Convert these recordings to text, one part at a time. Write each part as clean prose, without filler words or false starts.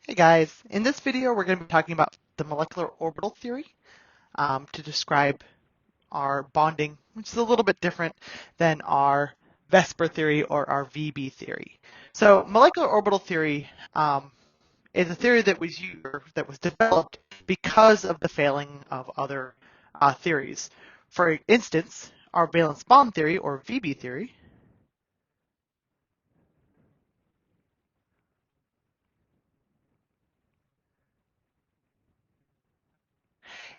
Hey guys, in this video we're going to be talking about the molecular orbital theory to describe our bonding, which is a little bit different than our VSEPR theory or our VB theory. So molecular orbital theory is a theory that was developed because of the failing of other theories. For instance, our valence bond theory or VB theory.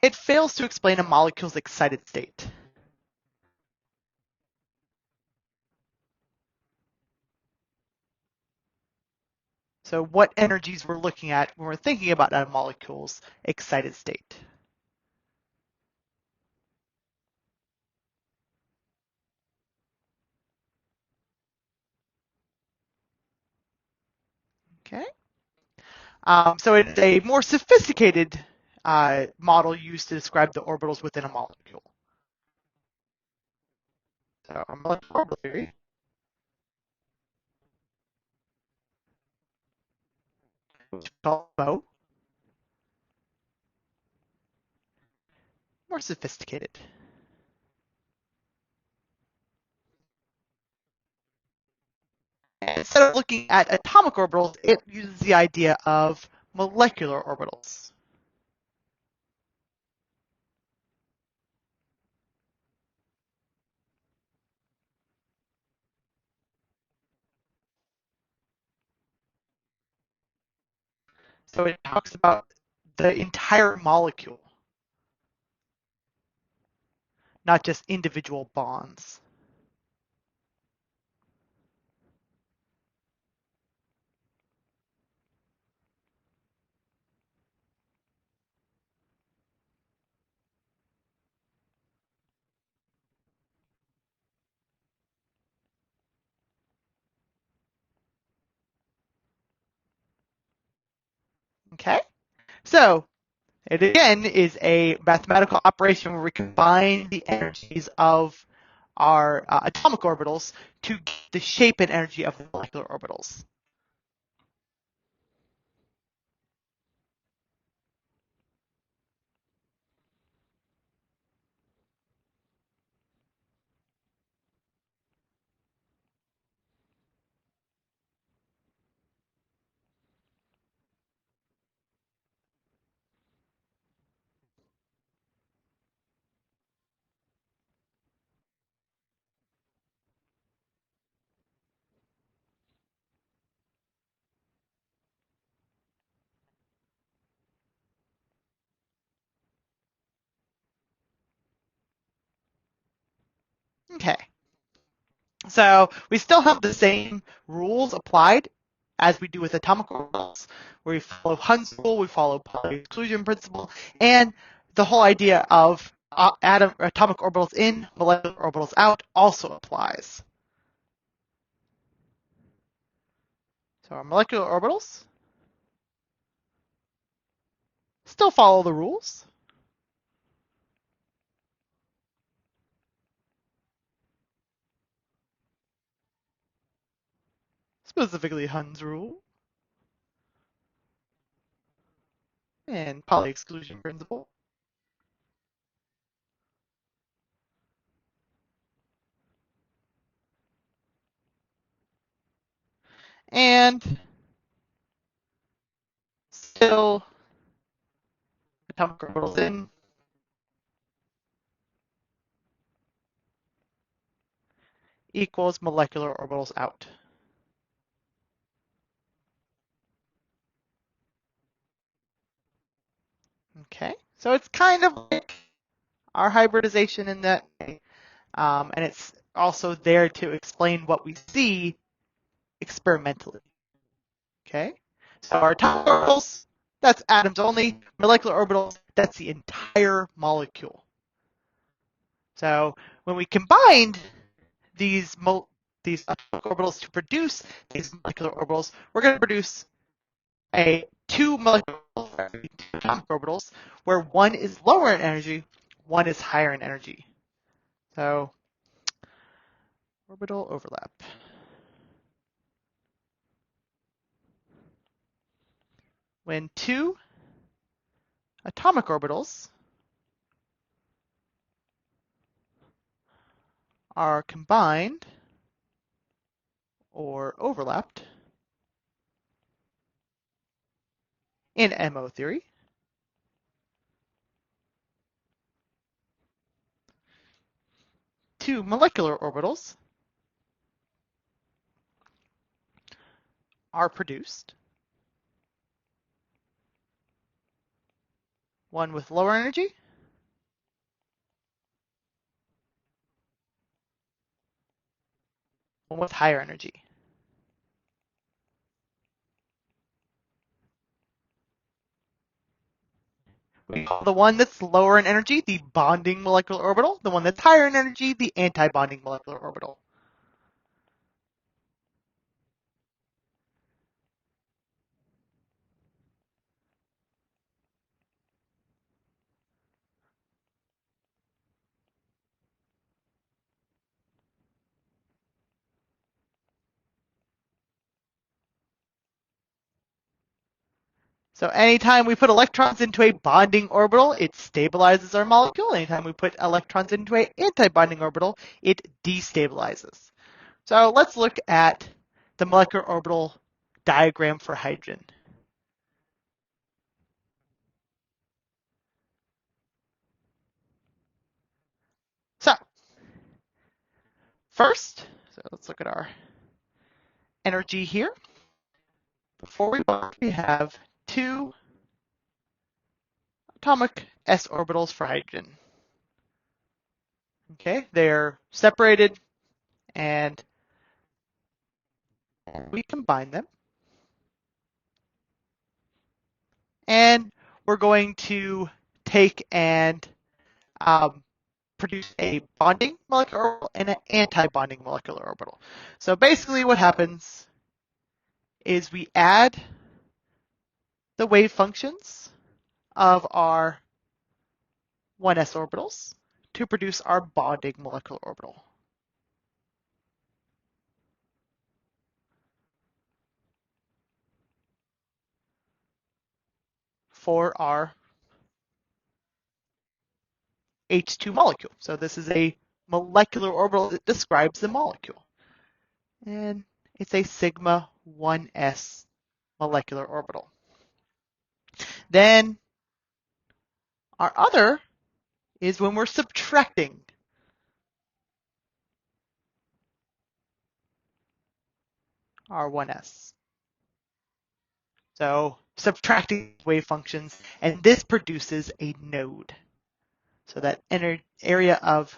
It fails to explain a molecule's excited state. So what energies we're looking at when we're thinking about a molecule's excited state. Okay. So it's a more sophisticated model used to describe the orbitals within a molecule. So a molecular orbital theory, which we call MO, more sophisticated. And instead of looking at atomic orbitals, it uses the idea of molecular orbitals. So it talks about the entire molecule, not just individual bonds. Okay? So it again is a mathematical operation where we combine the energies of our atomic orbitals to get the shape and energy of the molecular orbitals. Okay, so we still have the same rules applied as we do with atomic orbitals, where we follow Hund's rule, we follow Pauli exclusion principle, and the whole idea of atomic orbitals in, molecular orbitals out also applies. So our molecular orbitals still follow the rules. Specifically Hund's rule and Pauli exclusion principle. And still atomic orbitals in equals molecular orbitals out. Okay, so it's kind of like our hybridization in that way. And it's also there to explain what we see experimentally. Okay, so our atomic orbitals, that's atoms only. Molecular orbitals, that's the entire molecule. So when we combined these atomic orbitals to produce these molecular orbitals, we're going to produce two molecular atomic orbitals where one is lower in energy, one is higher in energy. So orbital overlap. when two atomic orbitals are combined or overlapped in MO theory, two molecular orbitals are produced, one with lower energy, one with higher energy. We call the one that's lower in energy the bonding molecular orbital, the one that's higher in energy the anti-bonding molecular orbital. So anytime we put electrons into a bonding orbital, it stabilizes our molecule. Anytime we put electrons into an anti-bonding orbital, it destabilizes. So let's look at the molecular orbital diagram for hydrogen. So first, let's look at our energy here. Before we bond, we have two atomic s orbitals for hydrogen. Okay, they're separated and we combine them. And we're going to take and produce a bonding molecular orbital and an anti-bonding molecular orbital. So basically what happens is we add the wave functions of our 1s orbitals to produce our bonding molecular orbital. For our H2 molecule. So this is a molecular orbital that describes the molecule. And it's a sigma 1s molecular orbital. Then our other is when we're subtracting our 1s. So subtracting wave functions, and this produces a node. So that area of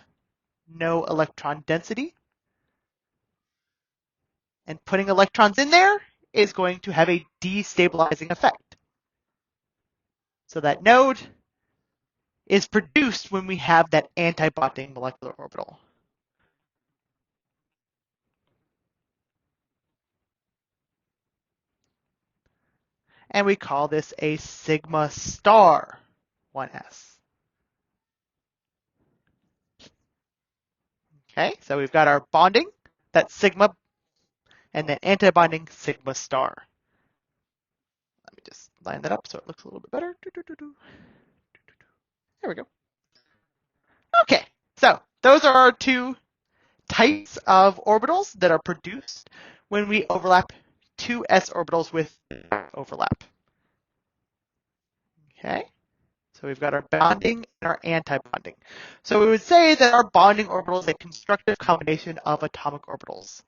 no electron density, and putting electrons in there is going to have a destabilizing effect. So that node is produced when we have that anti-bonding molecular orbital. And we call this a sigma star 1s. Okay, so we've got our bonding, that's sigma, and then anti-bonding sigma star. Let me just line that up so it looks a little bit better. There we go. Okay, so those are our two types of orbitals that are produced when we overlap two s orbitals with overlap. Okay, so we've got our bonding and our anti-bonding. So we would say that our bonding orbital is a constructive combination of atomic orbitals.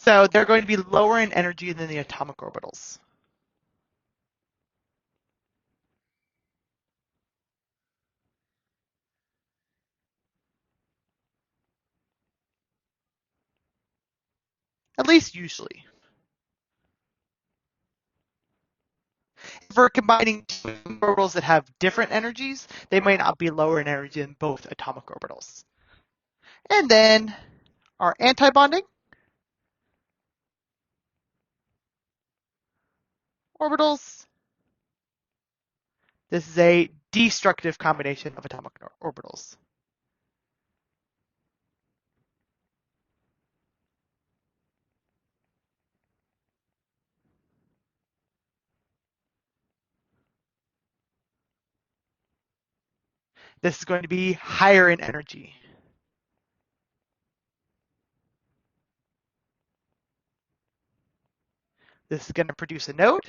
So they're going to be lower in energy than the atomic orbitals. at least usually. If we're combining two orbitals that have different energies, they might not be lower in energy than both atomic orbitals. And then our antibonding orbitals. This is a destructive combination of atomic orbitals. This is going to be higher in energy. This is going to produce a node.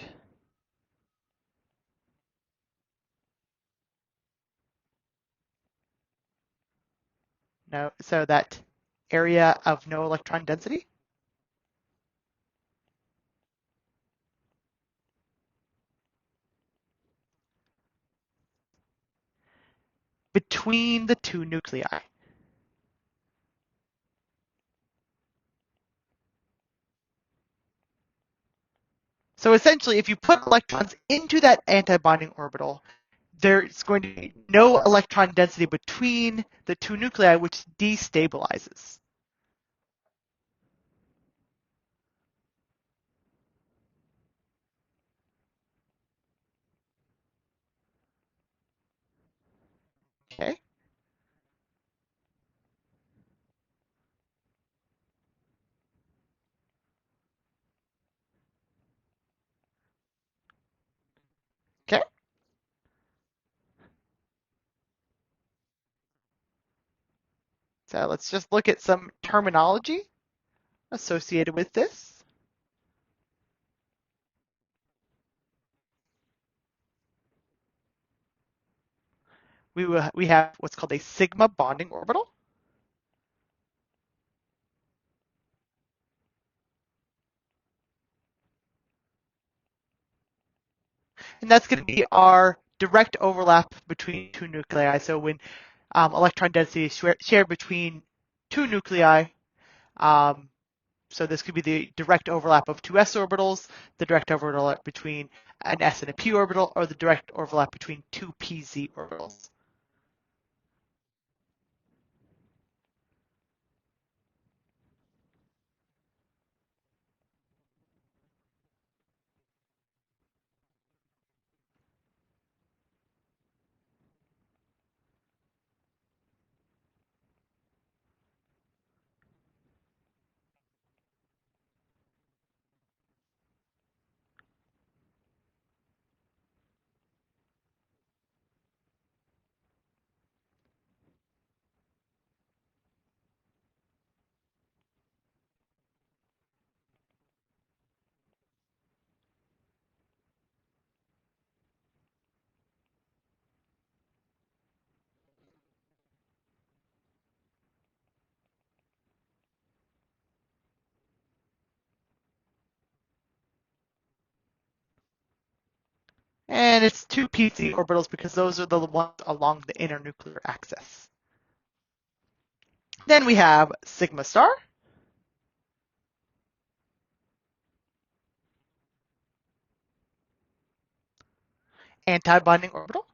No, so that area of no electron density. Between the two nuclei. So essentially, if you put electrons into that antibonding orbital, there's going to be no electron density between the two nuclei, which destabilizes. Okay. Okay. So let's just look at some terminology associated with this. We have what's called a sigma bonding orbital. And that's going to be our direct overlap between two nuclei. So when electron density is shared between two nuclei, so this could be the direct overlap of two s orbitals, the direct overlap between an s and a p orbital, or the direct overlap between two pz orbitals. And it's two pz orbitals because those are the ones along the inner nuclear axis. Then we have sigma star. Anti-bonding orbital.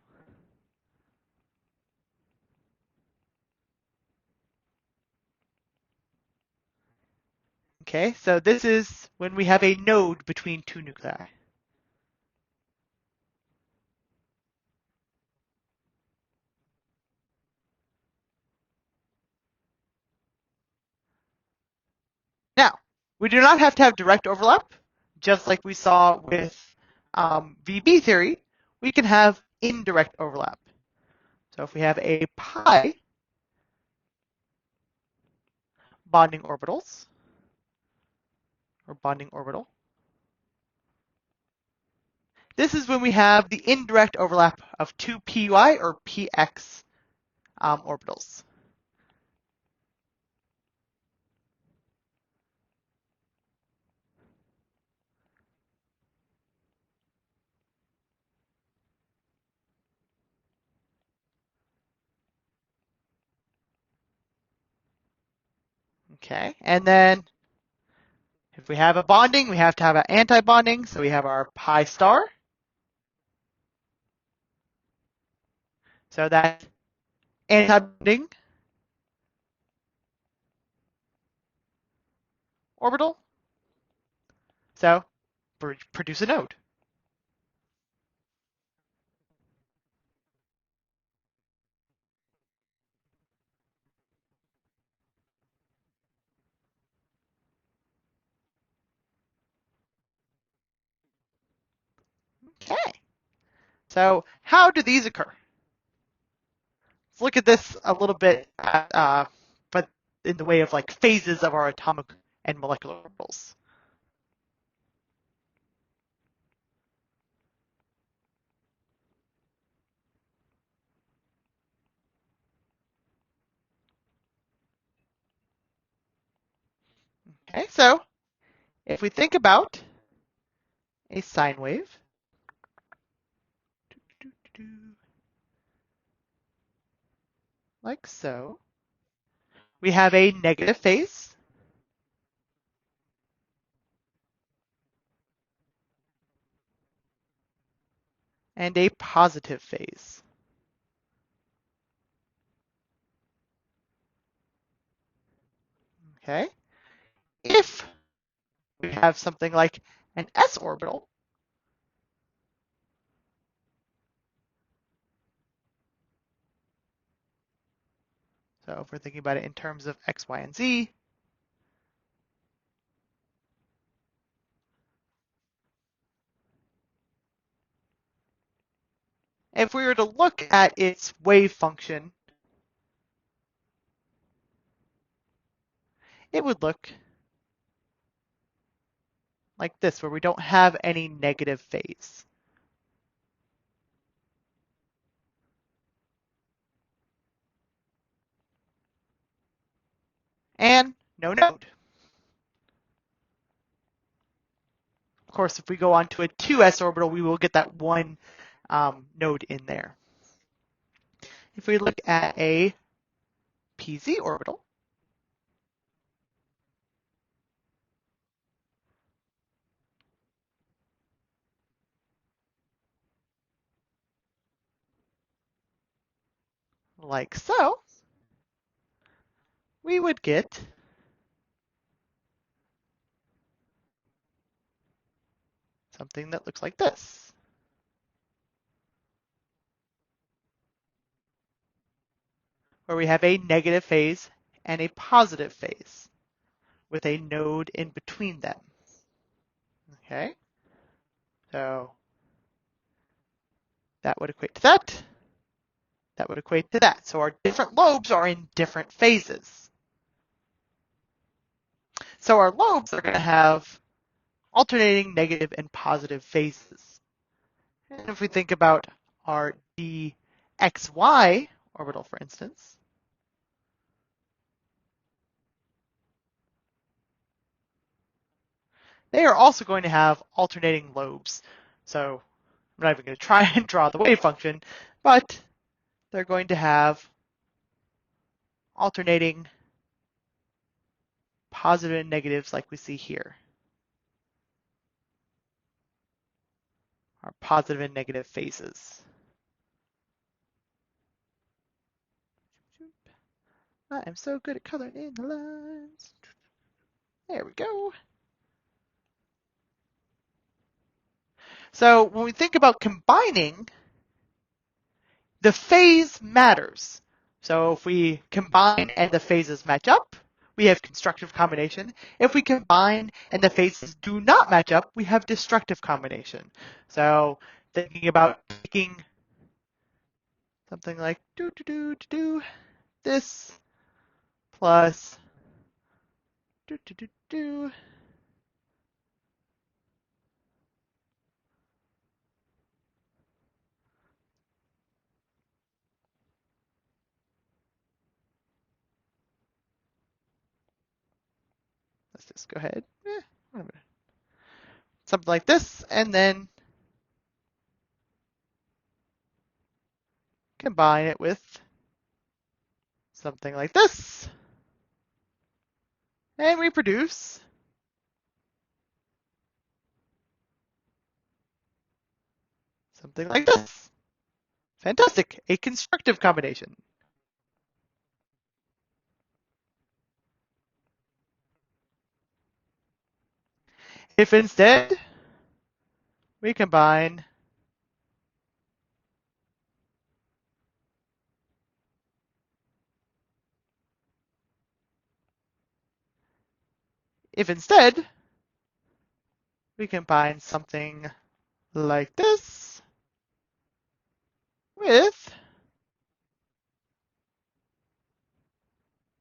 Okay, so this is when we have a node between two nuclei. Now, we do not have to have direct overlap, just like we saw with VB theory. We can have indirect overlap. So if we have a pi bonding orbitals, or bonding orbital, this is when we have the indirect overlap of two py or px orbitals. Okay, and then If we have a bonding, we have to have an anti-bonding, so we have our pi star. So that anti-bonding orbital, so produce a node. Okay. So how do these occur? Let's look at this a little bit, but in the way of like phases of our atomic and molecular orbitals. Okay, so if we think about a sine wave, like so, we have a negative phase and a positive phase. Okay, if we have something like an s orbital, so if we're thinking about it in terms of x, y, and z, if we were to look at its wave function, it would look like this, where we don't have any negative phase. And no node. Of course, if we go on to a 2s orbital, we will get that one node in there. If we look at a pz orbital, like so, we would get something that looks like this, where we have a negative phase and a positive phase with a node in between them. Okay, so that would equate to that. That would equate to that. So our different lobes are in different phases. So our lobes are going to have alternating negative and positive phases. And if we think about our dxy orbital, for instance, they are also going to have alternating lobes. So I'm not even going to try and draw the wave function, but they're going to have alternating positive and negatives like we see here. Our positive and negative phases. I am so good at coloring in the lines. There we go. So when we think about combining, the phase matters. So if we combine and the phases match up, we have constructive combination. If we combine and the phases do not match up, we have destructive combination. So thinking about taking something like this plus let's just go ahead, something like this, and then combine it with something like this, and we produce something like this. Fantastic, a constructive combination. If instead we combine something like this with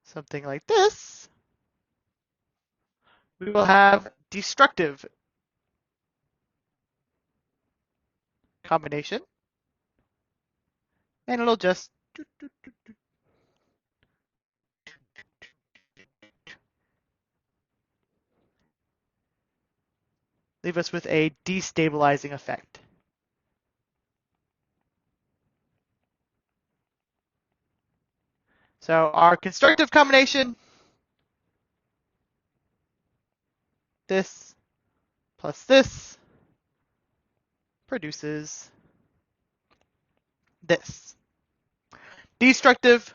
something like this, we will have destructive combination, and it'll just leave us with a destabilizing effect. So our constructive combination, this plus this, produces this. Destructive,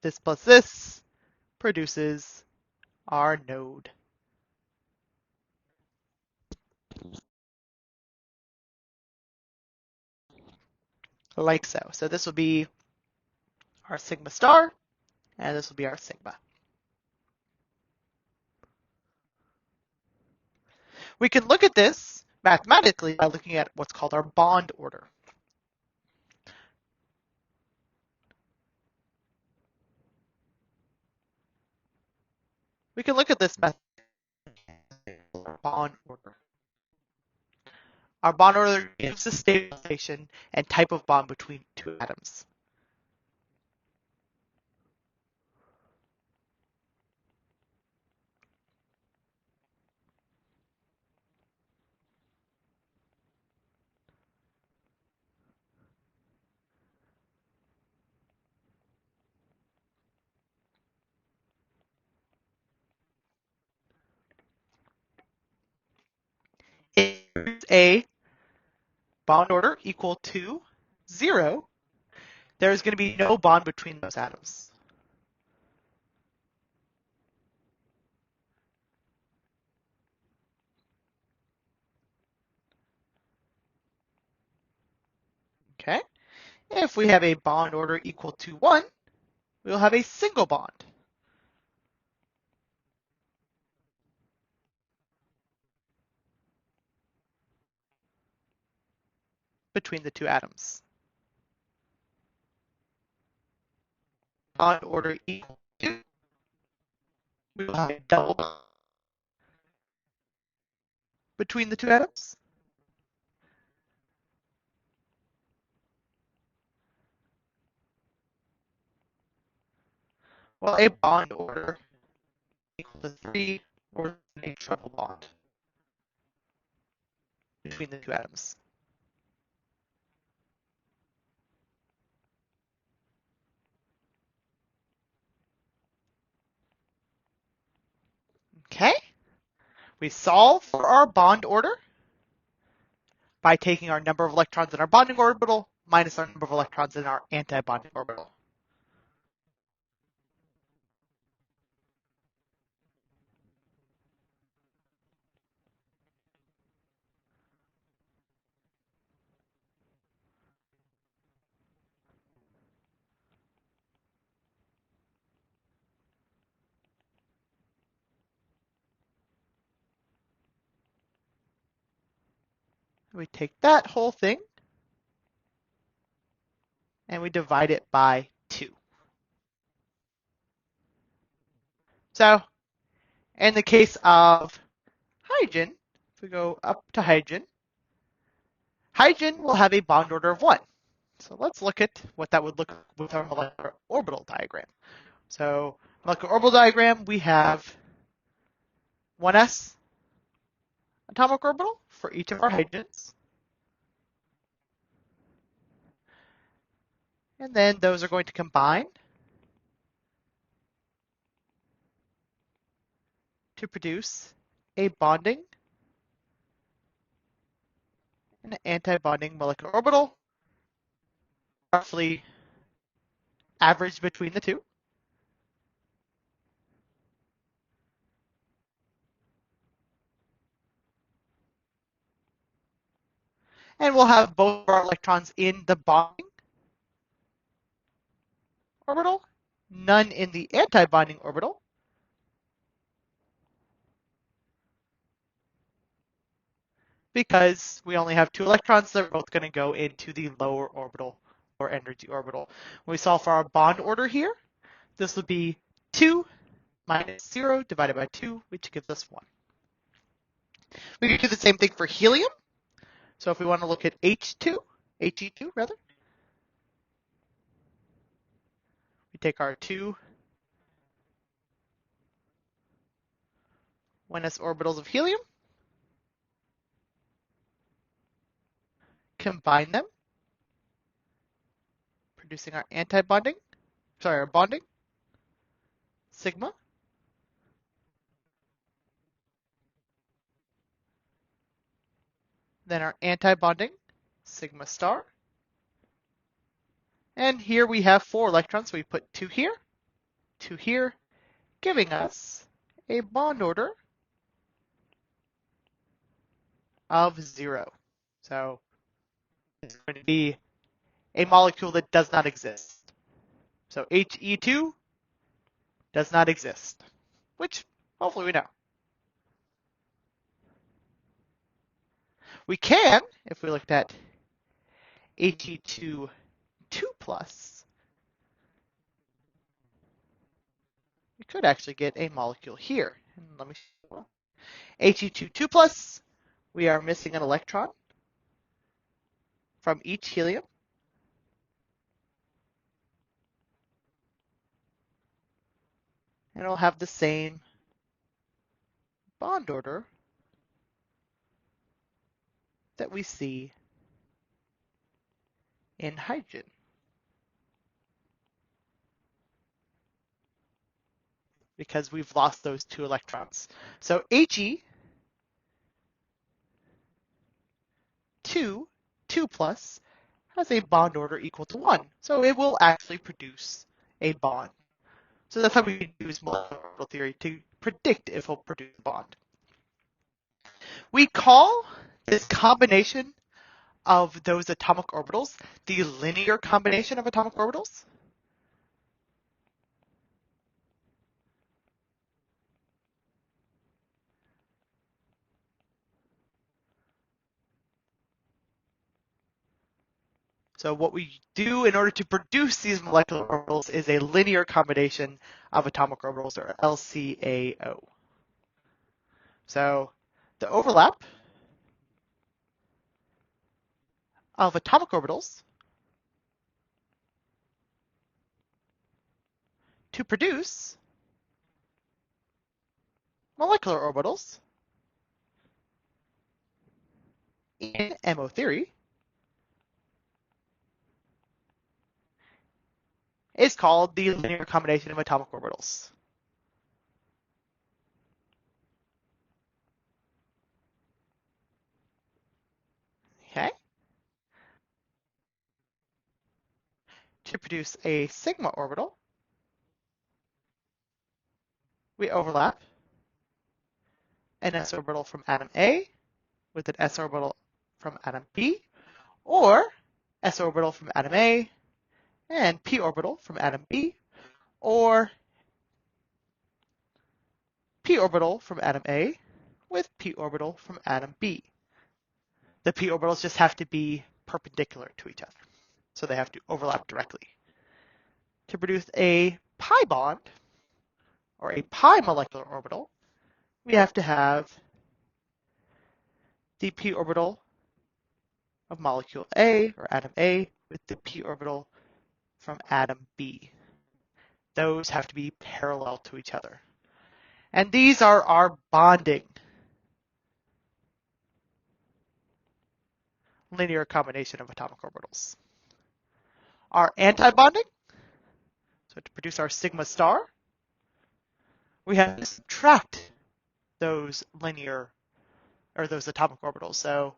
this plus this, produces our node. Like so. So this will be our sigma star, and this will be our sigma. We can look at this mathematically by looking at what's called our bond order. We can look at this method, bond order. Our bond order gives the stabilization and type of bond between two atoms. If a bond order equal to 0, there's going to be no bond between those atoms. Okay? If we have a bond order equal to 1, we'll have a single bond between the two atoms. Bond order equal to 2, we will have a double bond between the two atoms. Well, a bond order equal to 3, or a triple bond between the two atoms. Okay? We solve for our bond order by taking our number of electrons in our bonding orbital minus our number of electrons in our anti-bonding orbital. We take that whole thing and we divide it by 2. So in the case of hydrogen, if we go up to hydrogen, hydrogen will have a bond order of 1. So let's look at what that would look like with our molecular orbital diagram. So molecular orbital diagram, we have 1s atomic orbital for each of our hydrogens. And then those are going to combine to produce a bonding and an anti-bonding molecular orbital, roughly averaged between the two. And we'll have both of our electrons in the bonding orbital, none in the anti-bonding orbital. Because we only have two electrons that are both going to go into the lower orbital or energy orbital. When we solve for our bond order here, this would be 2 minus 0 divided by 2, which gives us 1. We can do the same thing for helium. So if we want to look at He2 rather, we take our two 1s orbitals of helium, combine them, producing our our bonding, sigma. Then our anti-bonding, sigma star. And here we have 4 electrons, so we put 2 here, giving us a bond order of 0. So it's going to be a molecule that does not exist. So He2 does not exist, which hopefully we know. We can, if we looked at He2 2+, we could actually get a molecule here. And let me show you. He2 2+, we are missing an electron from each helium. And it'll have the same bond order that we see in hydrogen. Because we've lost those 2 electrons. So He2 2+ has a bond order equal to 1. So it will actually produce a bond. So that's how we use molecular orbital theory to predict if it'll produce a bond. We call this combination of those atomic orbitals the linear combination of atomic orbitals. So what we do in order to produce these molecular orbitals is a linear combination of atomic orbitals, or LCAO. So the overlap of atomic orbitals to produce molecular orbitals in MO theory is called the linear combination of atomic orbitals. Okay? To produce a sigma orbital, we overlap an s orbital from atom A with an s orbital from atom B, or s orbital from atom A and p orbital from atom B, or p orbital from atom A with p orbital from atom B. The p orbitals just have to be perpendicular to each other, so they have to overlap directly. To produce a pi bond, or a pi molecular orbital, we have to have the p orbital of molecule A, or atom A, with the p orbital from atom B. Those have to be parallel to each other. And these are our bonding linear combination of atomic orbitals. Our anti-bonding, so to produce our sigma star, we have to subtract those linear or those atomic orbitals. So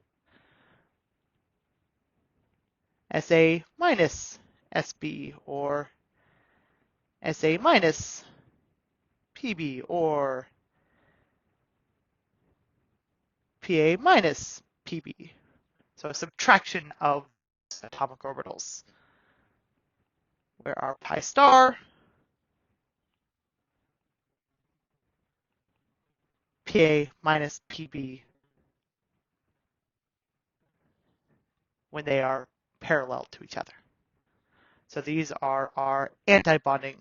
SA minus SB or SA minus PB or PA minus PB. So a subtraction of atomic orbitals, where our pi star, PA minus PB when they are parallel to each other. So these are our antibonding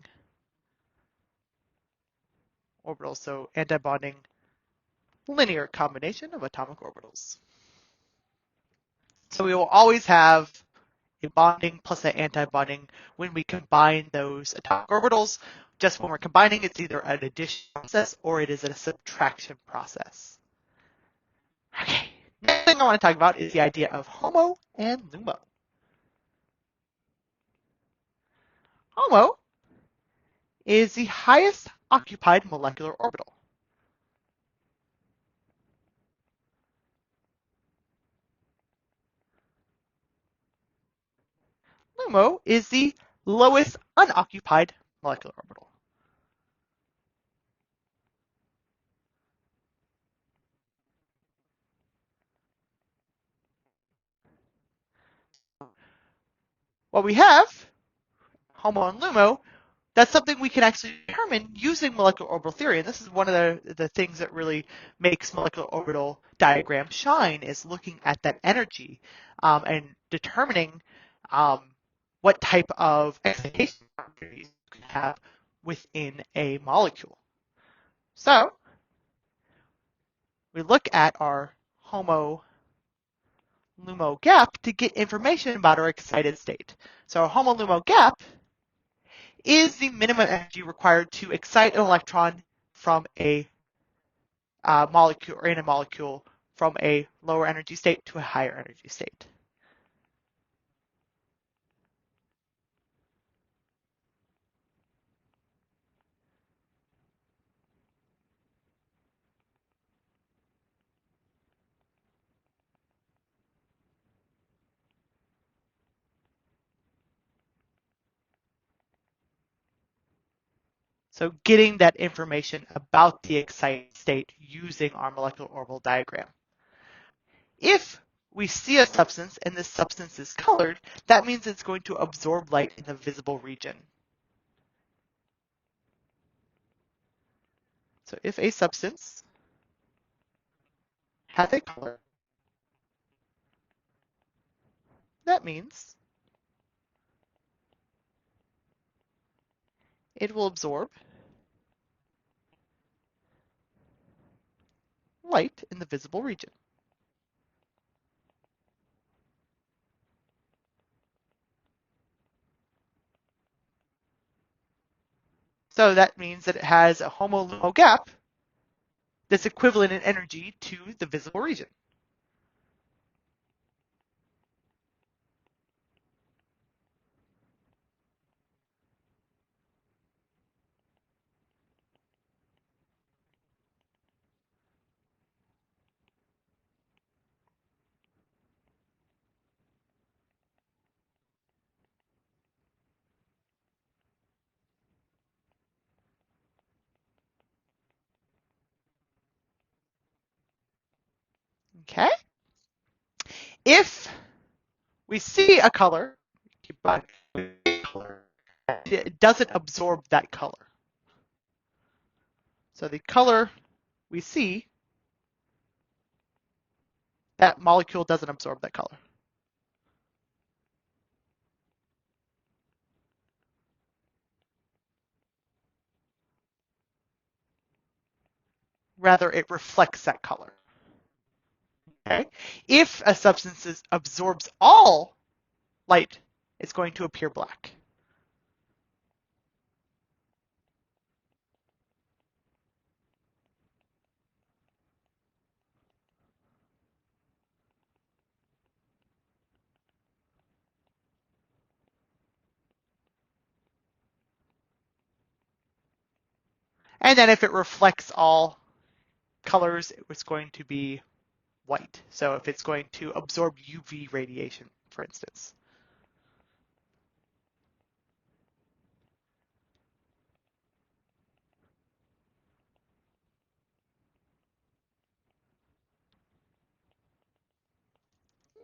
orbitals, so antibonding linear combination of atomic orbitals. So we will always have a bonding plus an antibonding when we combine those atomic orbitals. Just when we're combining, it's either an addition process or it is a subtraction process. Okay, next thing I want to talk about is the idea of HOMO and LUMO. HOMO is the highest occupied molecular orbital. LUMO is the lowest unoccupied molecular orbital. What we have, HOMO and LUMO, that's something we can actually determine using molecular orbital theory. And this is one of the things that really makes molecular orbital diagrams shine, is looking at that energy and determining what type of excitation properties you can have within a molecule. So we look at our HOMO-LUMO gap to get information about our excited state. So our HOMO-LUMO gap is the minimum energy required to excite an electron from a molecule or in a molecule from a lower energy state to a higher energy state. So getting that information about the excited state using our molecular orbital diagram. If we see a substance and this substance is colored, that means it's going to absorb light in the visible region. So if a substance has a color, that means it will absorb light in the visible region. So that means that it has a HOMO-LUMO gap that's equivalent in energy to the visible region. Okay? If we see a color, it doesn't absorb that color. So the color we see, that molecule doesn't absorb that color. Rather, it reflects that color. Okay? If a substance absorbs all light, it's going to appear black. And then if it reflects all colors, it's going to be white. So if it's going to absorb UV radiation, for instance.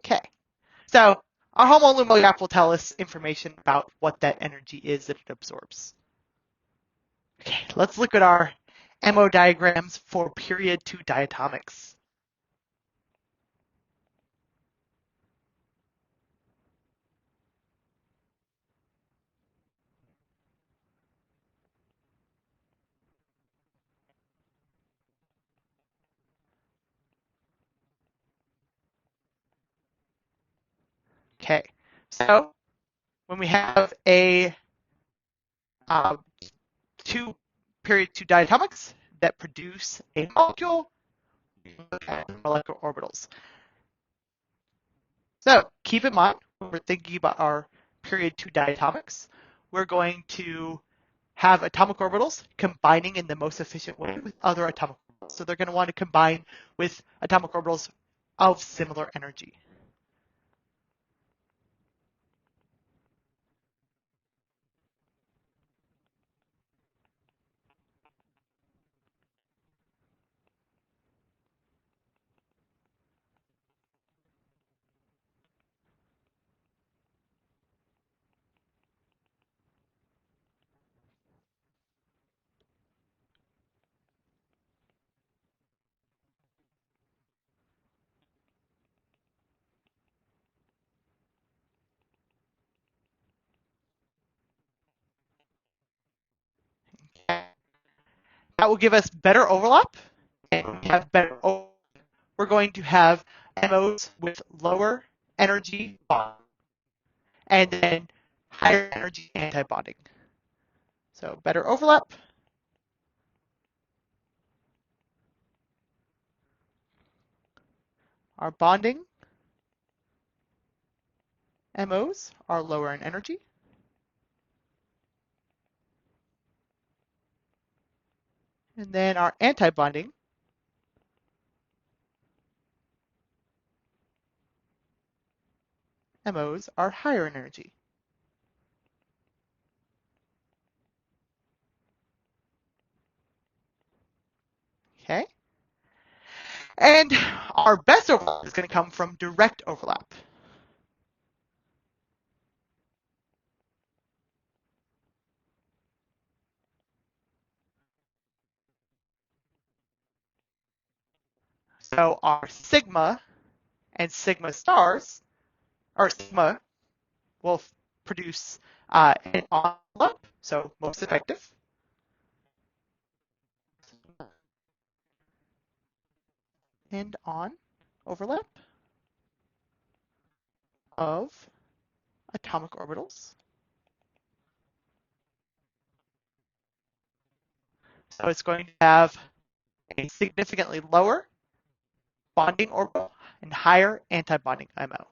Okay, so our HOMO-LUMO gap will tell us information about what that energy is that it absorbs. Okay, let's look at our MO diagrams for period 2 diatomics. Okay, so when we have a uh, period 2 diatomics that produce a molecule, we look at molecular orbitals. So keep in mind, when we're thinking about our period 2 diatomics, we're going to have atomic orbitals combining in the most efficient way with other atomic orbitals. So they're going to want to combine with atomic orbitals of similar energy. That will give us better overlap, and when we have better overlap, we're going to have MOs with lower energy bond and then higher energy antibonding. So better overlap. Our bonding MOs are lower in energy. And then our antibonding MOs are higher in energy. Okay? And our best overlap is going to come from direct overlap. So our sigma and sigma stars, or sigma, will produce an overlap, so most effective. And on overlap of atomic orbitals. So it's going to have a significantly lower bonding orbital and higher antibonding MO.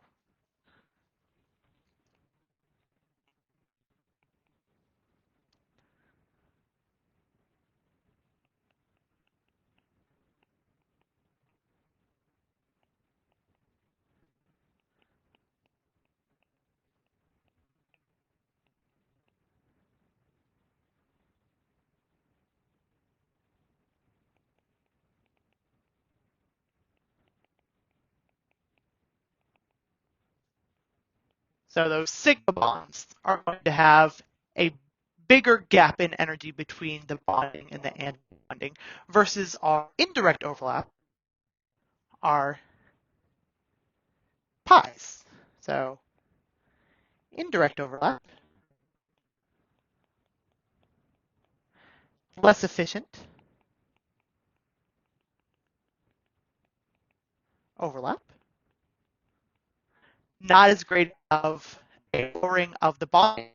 So those sigma bonds are going to have a bigger gap in energy between the bonding and the antibonding versus our indirect overlap, our pies. So indirect overlap, less efficient overlap, not as great of a lowering of the bonding,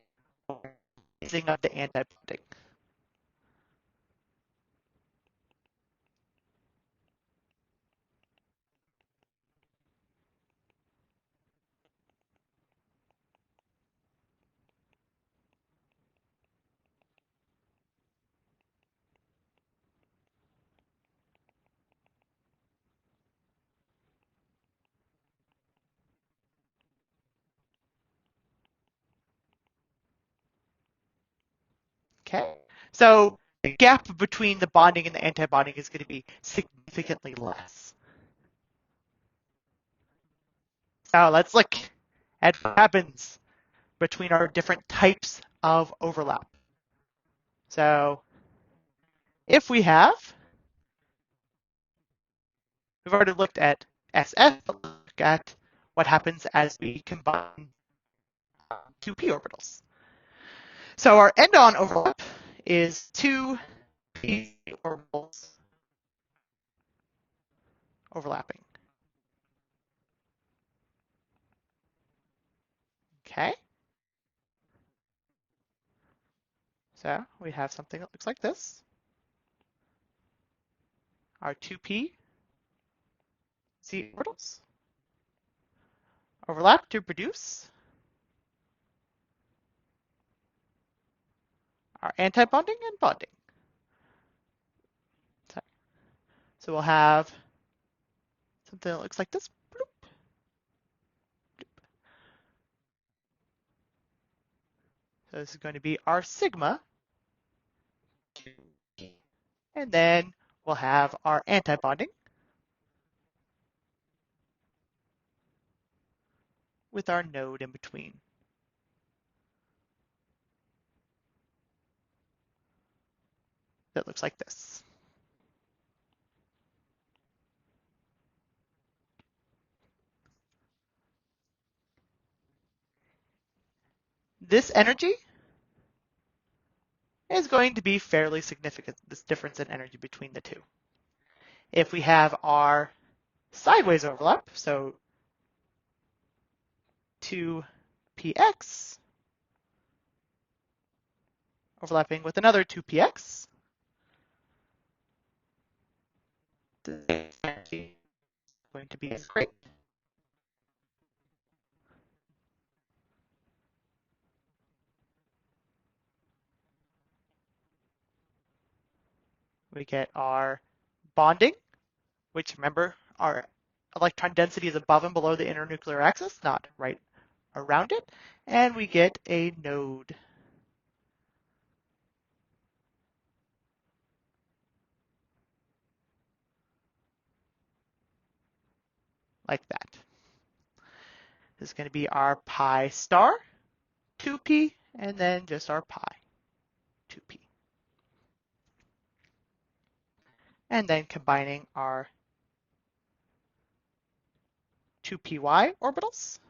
raising of the antibonding. Okay, so the gap between the bonding and the antibonding is going to be significantly less. So let's look at what happens between our different types of overlap. So if we've already looked at SF, but look at what happens as we combine two p orbitals. So our end-on overlap is two p orbitals overlapping. Okay. So we have something that looks like this. Our 2p z orbitals overlap to produce our antibonding and bonding. So we'll have something that looks like this. So this is going to be our sigma. And then we'll have our antibonding with our node in between. That looks like this. This energy is going to be fairly significant, this difference in energy between the two. If we have our sideways overlap, so 2px overlapping with another 2px, the energy is going to be as great. We get our bonding, which remember, our electron density is above and below the internuclear axis, not right around it, and we get a node. Like that. This is going to be our pi star, 2p, and then just our pi, 2p. And then combining our 2py orbitals.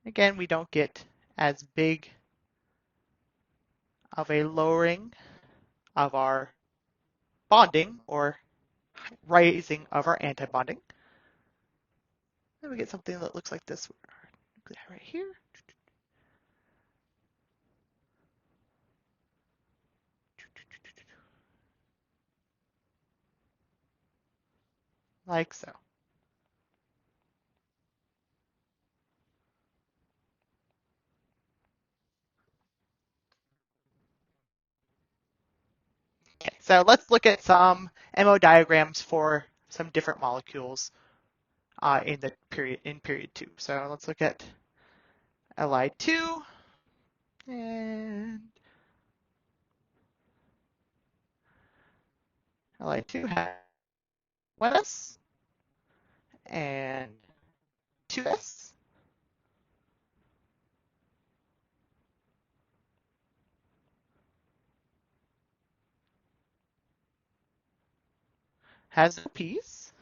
Again, we don't get as big of a lowering of our bonding or raising of our antibonding. And we get something that looks like this right here. Like so. Okay, so let's look at some MO diagrams for some different molecules in period 2. So let's look at Li2 and Li2 has 1s and 2s. Has no p's.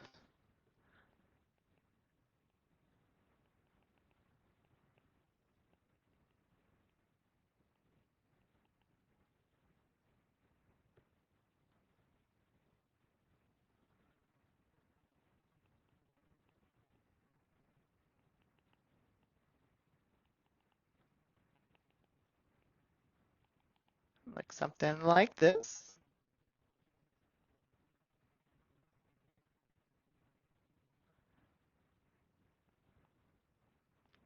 Like something like this.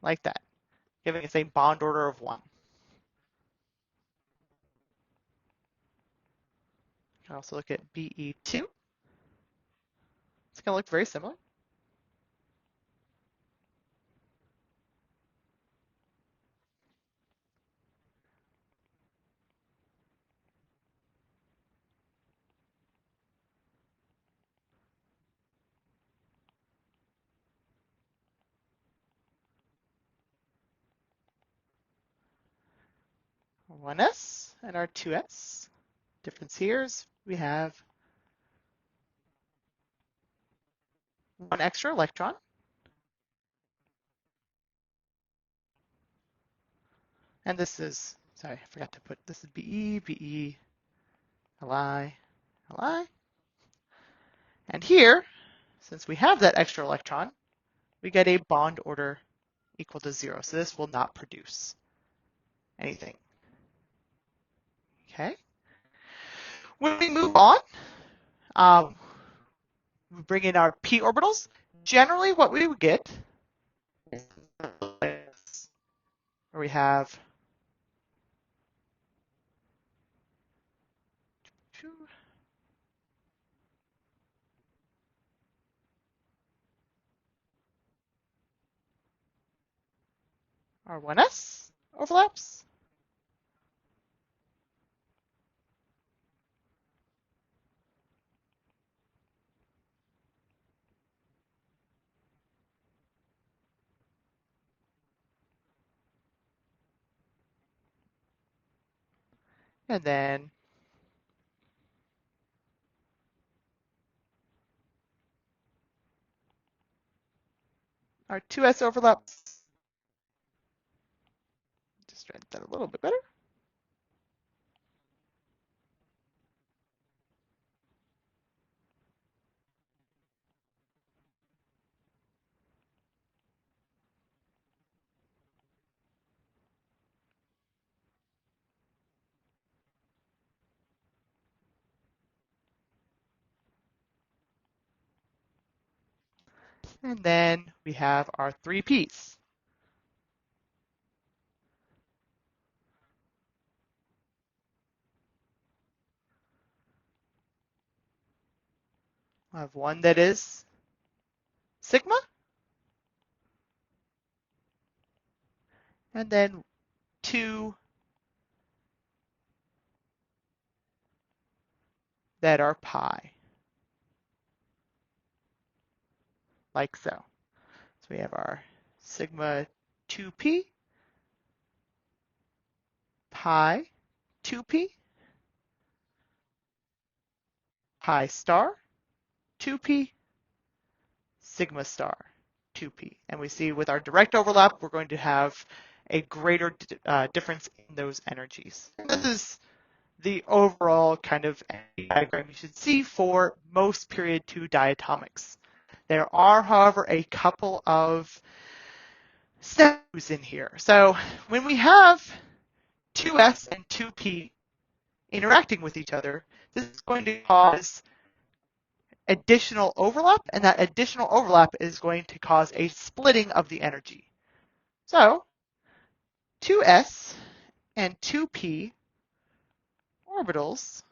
Like that, giving us a bond order of 1. You can also look at Be2. It's going to look very similar. 1s and our 2s. Difference here is we have one extra electron. And this is, sorry, I forgot to put, this is Be, Be, Li, Li. And here, since we have that extra electron, we get a bond order equal to 0. So this will not produce anything. Okay. When we move on, we bring in our p orbitals. Generally, what we would get is where we have our 1s overlaps. And then our 2s overlaps. Just write that a little bit better. And then we have our 3p's. I have one that is sigma, and then two that are pi, like so. So we have our sigma 2p, pi 2p, pi star 2p, sigma star 2p. And we see with our direct overlap, we're going to have a greater difference in those energies. And this is the overall kind of diagram you should see for most period 2 diatomics. There are, however, a couple of snafus in here. So when we have 2s and 2p interacting with each other, this is going to cause additional overlap, and that additional overlap is going to cause a splitting of the energy. So 2s and 2p orbitals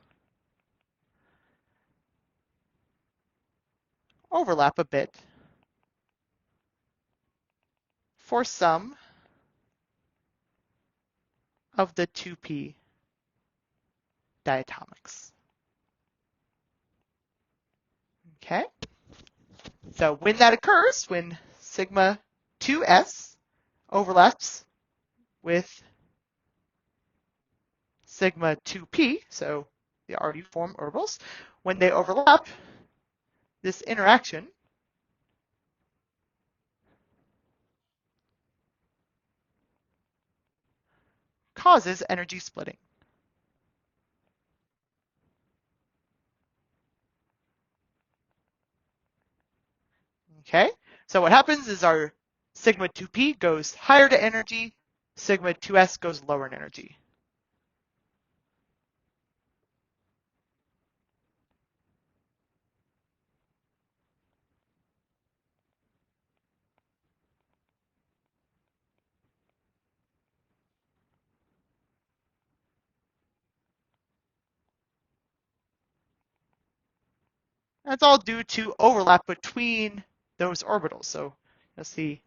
overlap a bit for some of the 2p diatomics. Okay? So when that occurs, when sigma 2s overlaps with sigma 2p, so the already formed orbitals, when they overlap, this interaction causes energy splitting. Okay, so what happens is our sigma 2p goes higher to energy, sigma 2s goes lower in energy. That's all due to overlap between those orbitals. So you'll see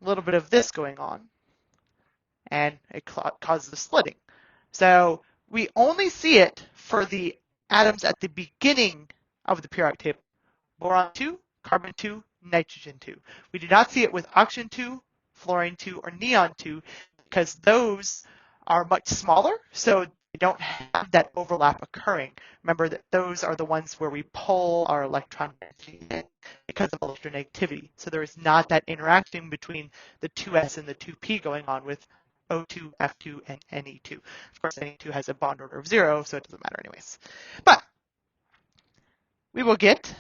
a little bit of this going on, and it causes the splitting. So we only see it for the atoms at the beginning of the periodic table. Boron 2, carbon 2, nitrogen 2. We do not see it with oxygen 2, fluorine 2, or neon 2, because those are much smaller, so they don't have that overlap occurring. Remember that those are the ones where we pull our electron because of electronegativity. So there is not that interaction between the 2s and the 2p going on with O2, F2, and Ne2. Of course, Ne2 has a bond order of 0, so it doesn't matter anyways. But we will get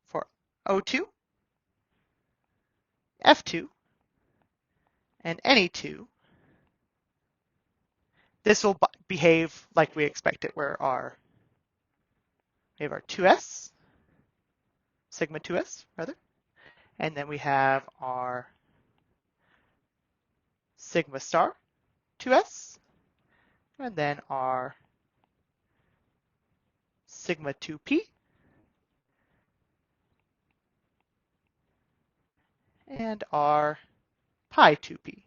for O2, F2, and Ne2, this will behave like we expect it, where we have our 2s, sigma 2s rather, and then we have our sigma star 2s, and then our sigma 2p, and our pi 2p.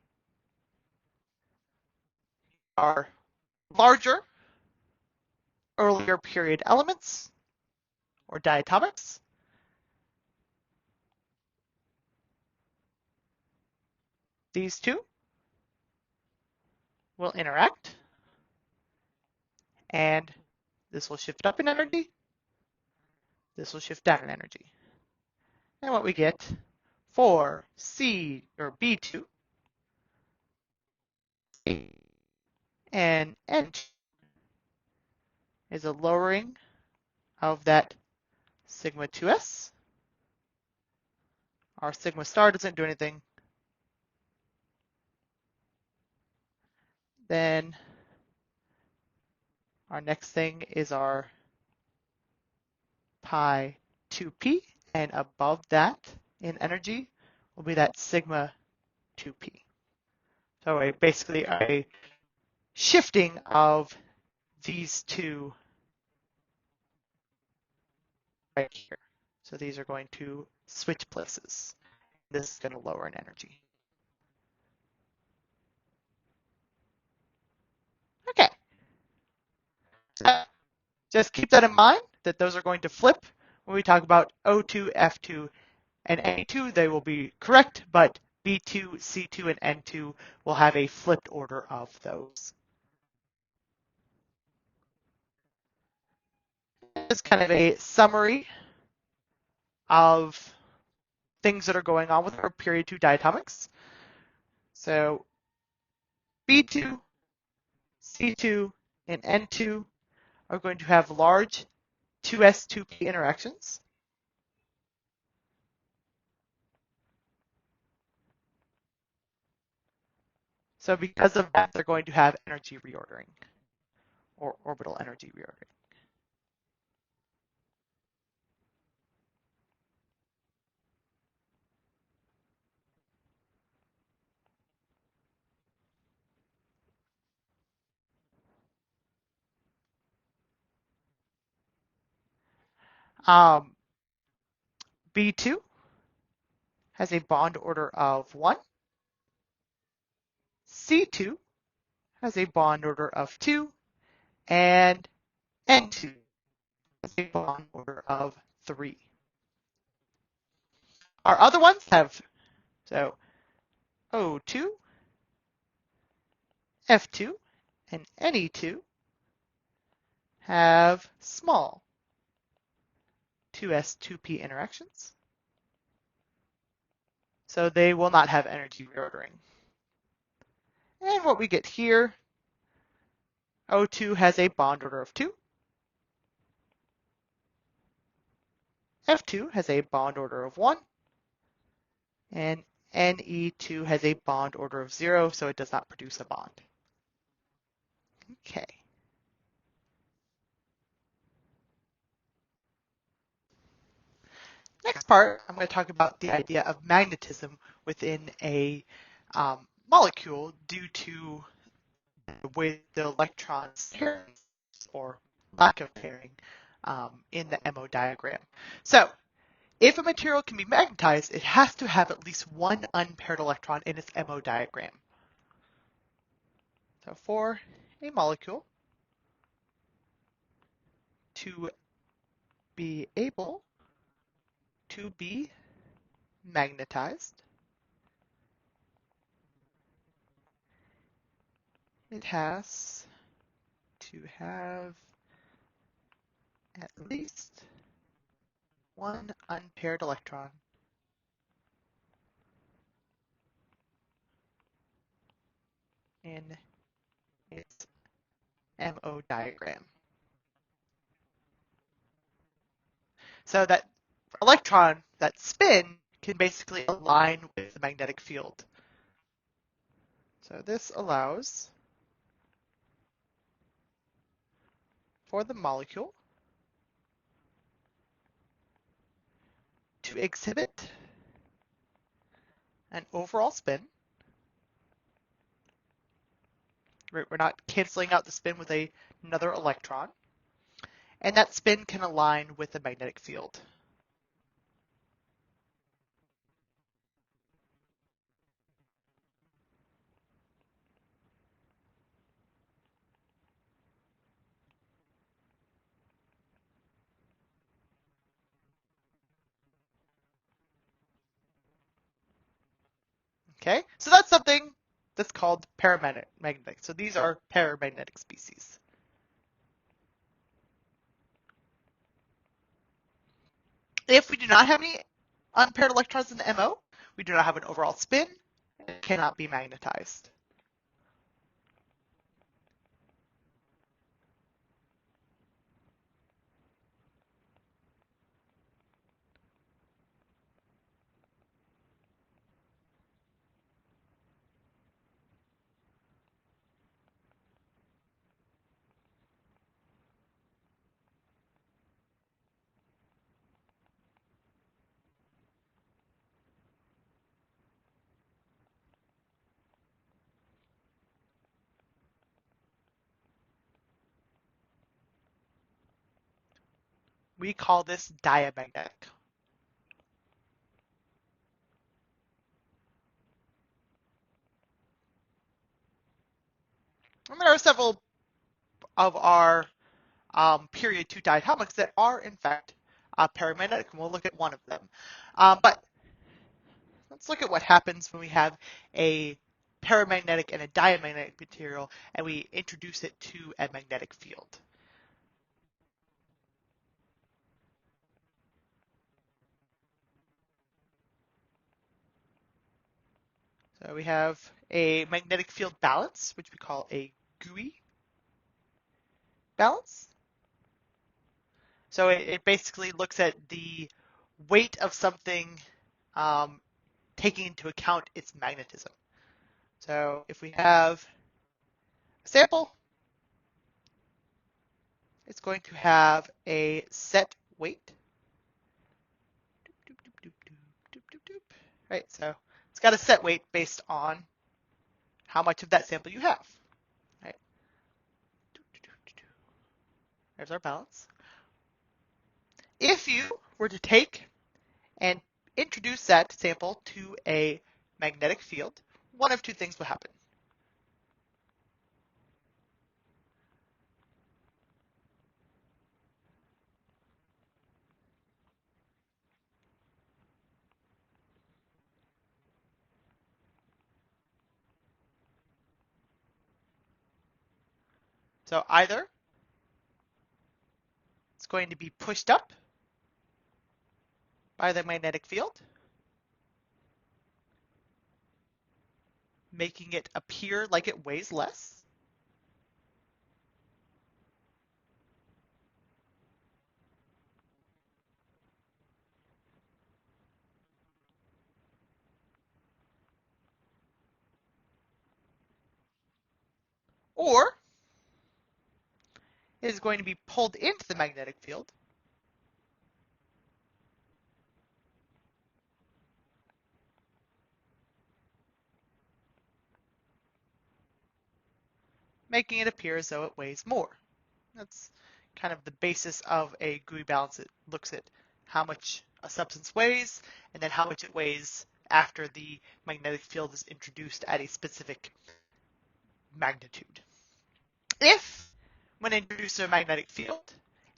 Our larger earlier period elements, or diatomics, these two will interact, and this will shift up in energy, this will shift down in energy. And what we get for C or B2 and N2 is a lowering of that sigma 2s. Our sigma star doesn't do anything. Then our next thing is our pi 2p, and above that in energy will be that sigma 2p. So basically a shifting of these two right here. So these are going to switch places. This is going to lower in energy. Okay. Just keep that in mind, that those are going to flip. When we talk about O2, F2, and Ne2, they will be correct, but B2, C2, and N2 will have a flipped order of those. This is kind of a summary of things that are going on with our period 2 diatomics. So B2, C2, and N2 are going to have large 2s2p interactions. So because of that, they're going to have energy reordering, or orbital energy reordering. B2 has a bond order of 1. C2 has a bond order of 2. And N2 has a bond order of 3. Our other ones have, so O2, F2, and Ne2 have small 2s2p interactions. So they will not have energy reordering. And what we get here, O2 has a bond order of 2. F2 has a bond order of 1. And Ne2 has a bond order of 0, so it does not produce a bond. Okay. Next part, I'm going to talk about the idea of magnetism within a molecule due to the way the electrons pair or lack of pairing in the MO diagram. So if a material can be magnetized, it has to have at least one unpaired electron in its MO diagram. So for a molecule to be able to be magnetized, it has to have at least one unpaired electron in its MO diagram. So that electron, that spin, can basically align with the magnetic field. So this allows for the molecule to exhibit an overall spin. We're not canceling out the spin with another electron. And that spin can align with the magnetic field. Okay, so that's something that's called paramagnetic. So these are paramagnetic species. If we do not have any unpaired electrons in the MO, we do not have an overall spin, and it cannot be magnetized. We call this diamagnetic. And there are several of our period 2 diatomics that are, in fact, paramagnetic, and we'll look at one of them. But let's look at what happens when we have a paramagnetic and a diamagnetic material, and we introduce it to a magnetic field. So we have a magnetic field balance, which we call a GUI balance. So it basically looks at the weight of something taking into account its magnetism. So if we have a sample, it's going to have a set weight. Right, so it's got a set weight based on how much of that sample you have. Right. There's our balance. If you were to take and introduce that sample to a magnetic field, one of two things will happen. So either it's going to be pushed up by the magnetic field, making it appear like it weighs less, or it is going to be pulled into the magnetic field, making it appear as though it weighs more. That's kind of the basis of a GUI balance. It looks at how much a substance weighs and then how much it weighs after the magnetic field is introduced at a specific magnitude. If, when introduced to a magnetic field,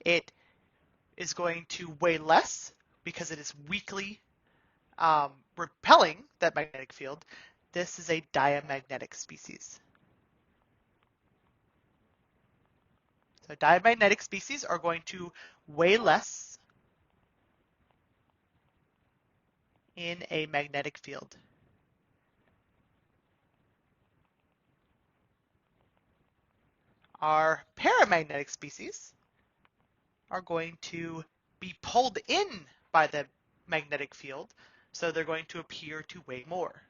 it is going to weigh less because it is weakly repelling that magnetic field, this is a diamagnetic species. So diamagnetic species are going to weigh less in a magnetic field. Our paramagnetic species are going to be pulled in by the magnetic field, so they're going to appear to weigh more.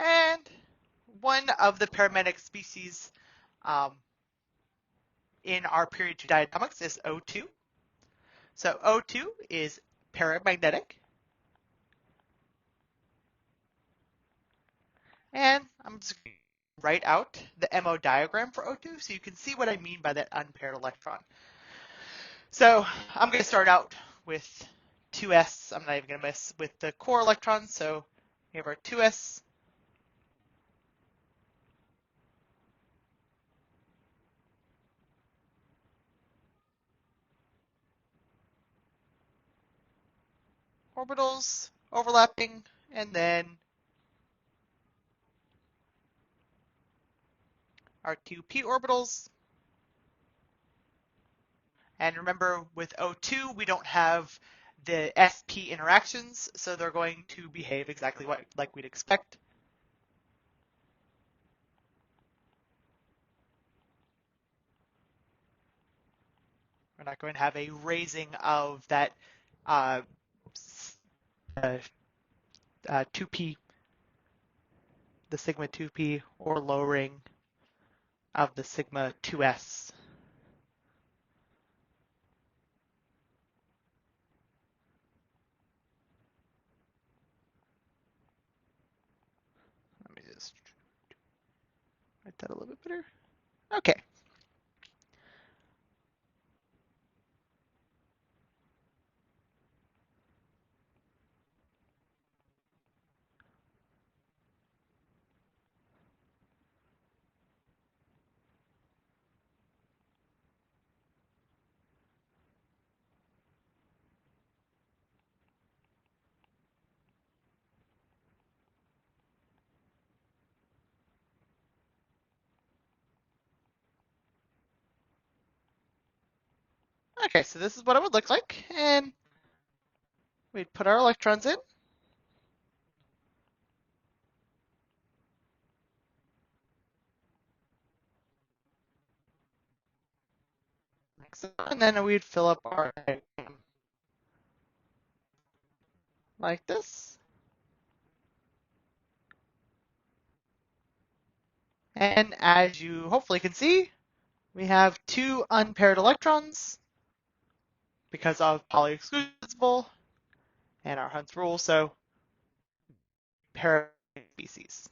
And one of the paramagnetic species in our period 2 diatomics is O2. So O2 is paramagnetic. And I'm just going to write out the MO diagram for O2 so you can see what I mean by that unpaired electron. So I'm going to start out with 2s. I'm not even going to mess with the core electrons. So we have our 2s. Orbitals overlapping, and then our 2p orbitals. And remember, with O2, we don't have the sp interactions, so they're going to behave exactly like we'd expect. We're not going to have a raising of that 2p, the sigma 2p, or lowering of the sigma 2s. Let me just write that a little bit better. Okay. Okay, so this is what it would look like, and we'd put our electrons in. Like so, and then we'd fill up our diagram like this. And as you hopefully can see, we have two unpaired electrons because of Pauli exclusion principle and our Hund's rule, so pair species.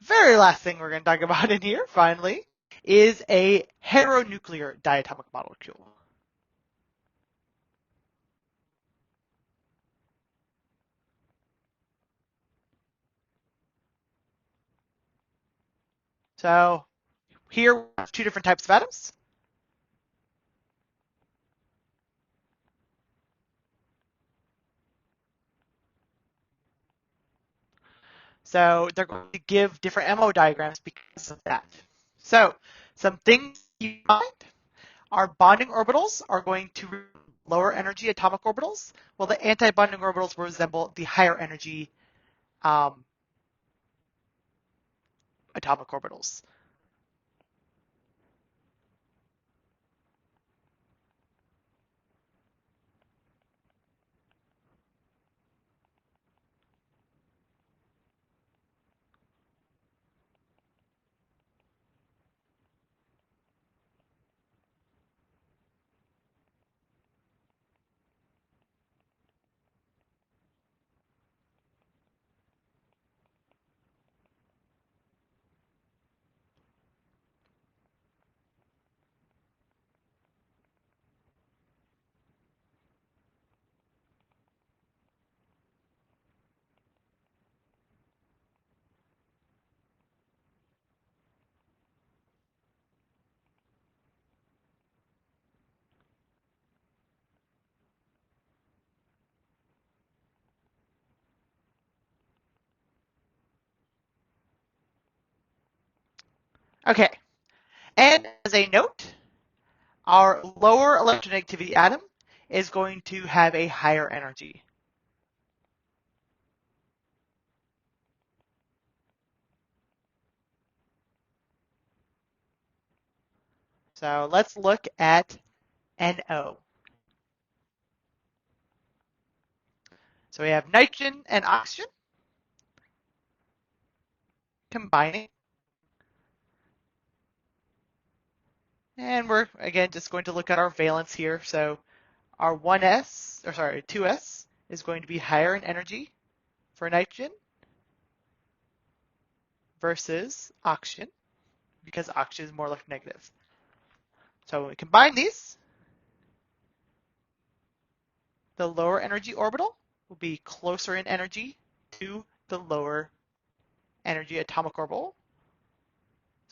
Very last thing we're going to talk about in here, finally, is a heteronuclear diatomic molecule. So here we have two different types of atoms. So they're going to give different MO diagrams because of that. So some things to keep in mind. Our bonding orbitals are going to lower energy atomic orbitals, while the anti-bonding orbitals will resemble the higher energy atomic orbitals. Okay, and as a note, our lower electronegativity atom is going to have a higher energy. So let's look at NO. So we have nitrogen and oxygen combining. And we're, again, just going to look at our valence here. So our 2s is going to be higher in energy for nitrogen versus oxygen, because oxygen is more electronegative. So when we combine these, the lower energy orbital will be closer in energy to the lower energy atomic orbital.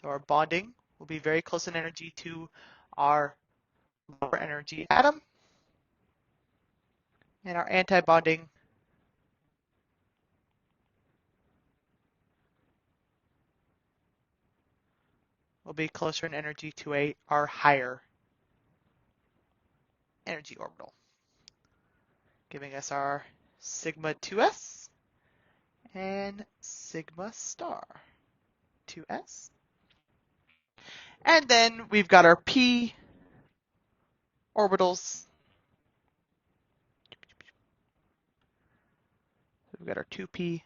So our bonding will be very close in energy to our lower energy atom. And our anti-bonding will be closer in energy to our higher energy orbital, giving us our sigma 2s and sigma star 2s. And then we've got our p orbitals. So we've got our 2p.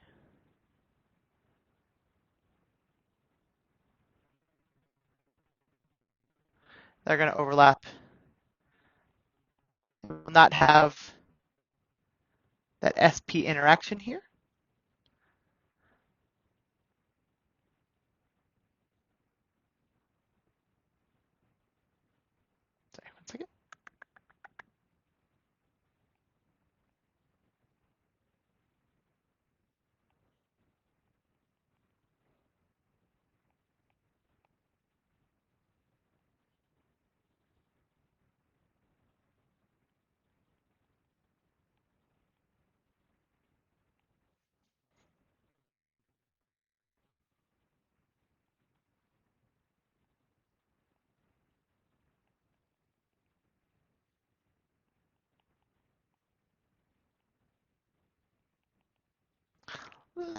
They're going to overlap. We'll not have that sp interaction here. Sorry, one second.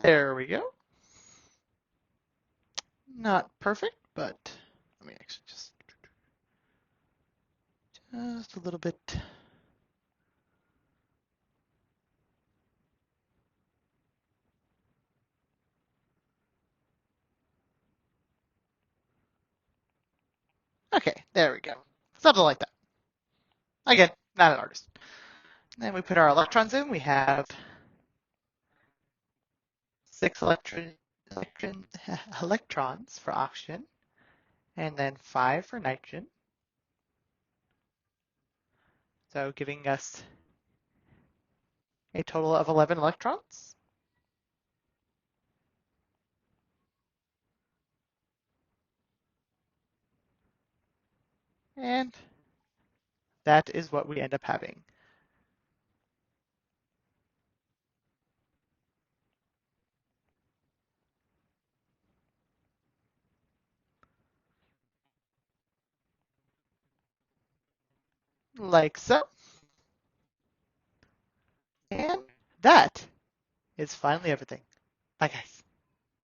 There we go. Not perfect, but let me actually just a little bit. Okay, there we go. Something like that. Again, not an artist. Then we put our electrons in. We have 6 electrons for oxygen, and then 5 for nitrogen. So giving us a total of 11 electrons. And that is what we end up having. Like so. And that is finally everything. Bye, guys.